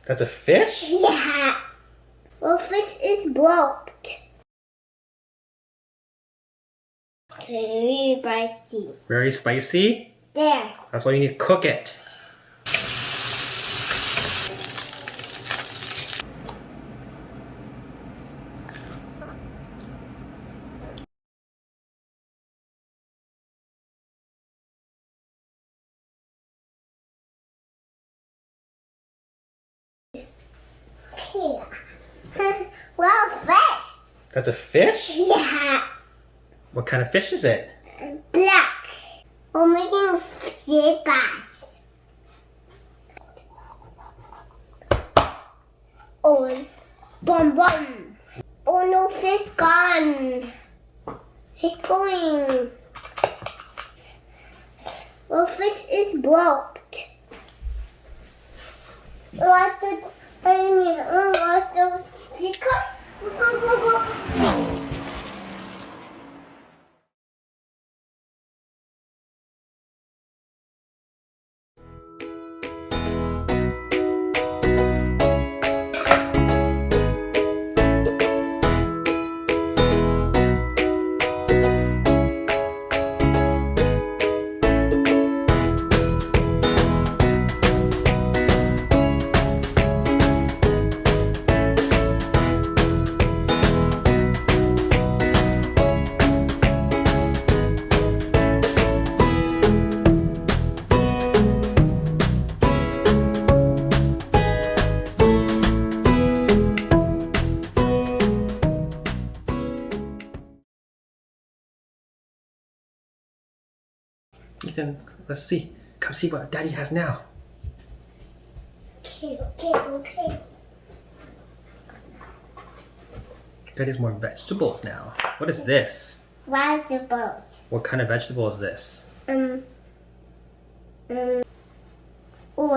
That's a fish? Yeah. Well, fish is broke. Very spicy. Very spicy? There. That's why you need to cook it. Here. Well, fish. That's a fish? Yeah. What kind of fish is it? Black. We're making sea bass. Oh, bum bum. Oh no, fish gone. He's going. Well, fish is broke. What the? What the? Go. Ethan, let's see. Come see what Daddy has now. Okay. Daddy has more vegetables now. What is this? Vegetables. What kind of vegetable is this? Oh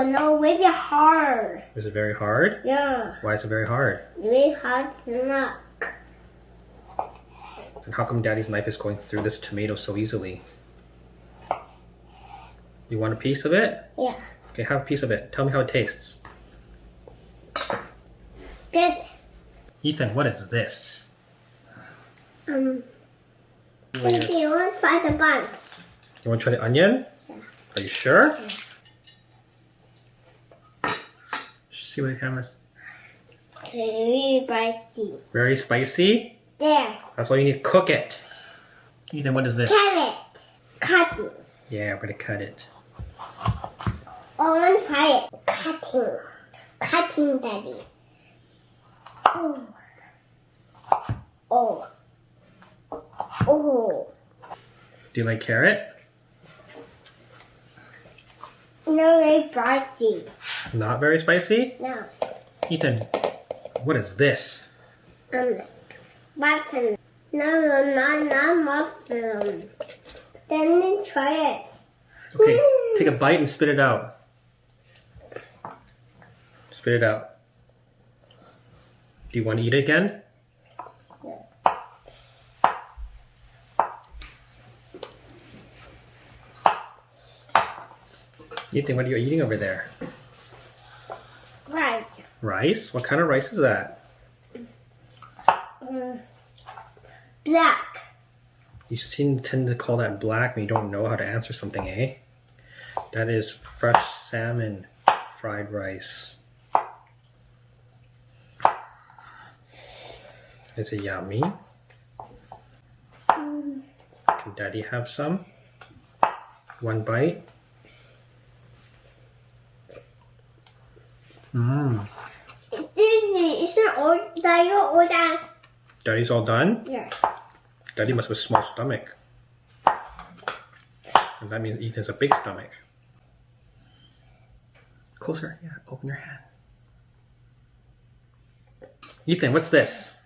no, really hard. Is it very hard? Yeah, Why is it very hard? really hard to knock. And how come Daddy's knife is going through this tomato so easily? You want a piece of it? Yeah. Okay, have a piece of it. Tell me how it tastes. Good. Ethan, what is this? You want to try the buns? You want to try the onion? Yeah. Are you sure? See what the camera's. Very spicy. Very spicy? There. That's why you need to cook it. Ethan, what is this? Carrot. Cutting. Yeah, we're gonna cut it. I want to try it. Cutting. Cutting, Daddy. Oh. Do you like carrot? No, very spicy. Not very spicy? No. Ethan, what is this? Mushroom. No, not mushroom. Then try it. Okay, take a bite and spit it out. Spit it out. Do you want to eat it again? Ethan, what are you eating over there? Right. Rice? What kind of rice is that? Black. You tend to call that black when you don't know how to answer something, eh? That is fresh salmon fried rice. Is it yummy? Can Daddy have some? One bite? Mmm. Isn't all done? Daddy's all done? Yeah. Daddy must have a small stomach. And that means Ethan's a big stomach. Closer. Yeah, open your hand. Ethan, what's this?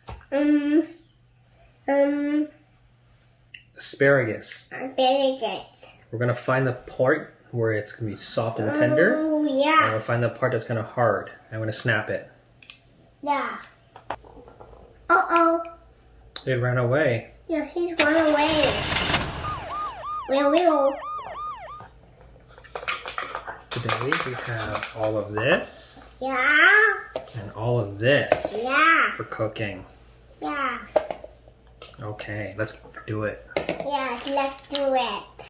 Asparagus. Asparagus. We're gonna find the part where it's gonna be soft and tender. Oh, And yeah. we'll find the part that's kind of hard. I'm gonna snap it. Yeah. Uh-oh. It ran away. Yeah, he's run away. Will. Today we have all of this. Yeah. And all of this Yeah. for cooking. Yeah. Okay, let's do it. Yeah, let's do it.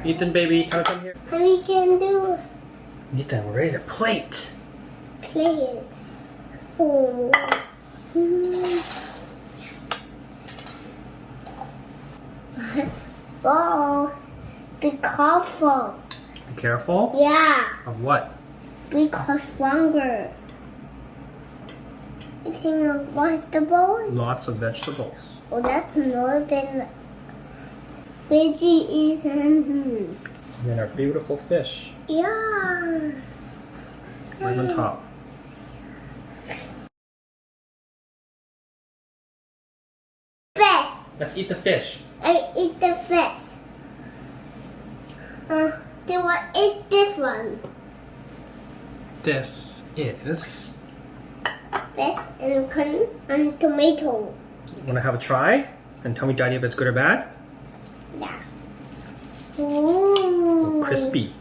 Ethan, baby, can I come here? And we can do Ethan, we're ready to plate. play it. Oh. Oh, be careful. Be careful. Yeah, Of what? because stronger. Eating of vegetables. Lots of vegetables. Oh, that's more than veggie eating. And then our beautiful fish Yeah. right on top. Fish. Let's eat the fish. I eat the fish. Then what is this one? This is. Fish and corn and tomato. Want to have a try? And tell me, Daddy, if it's good or bad? Yeah. Ooh. Crispy.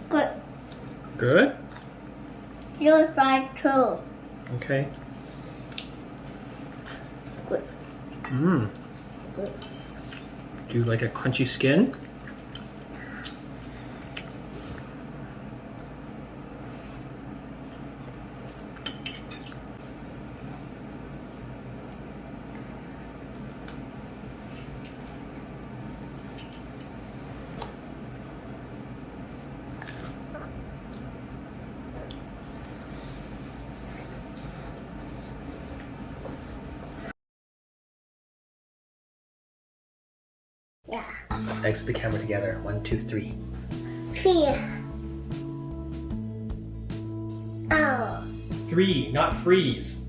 Good. Good? You're right too. Okay. Good. Mmm. Good. Do you like a crunchy skin? Yeah. Let's exit the camera together. 1, 2, 3. 3. Oh. 3, not freeze.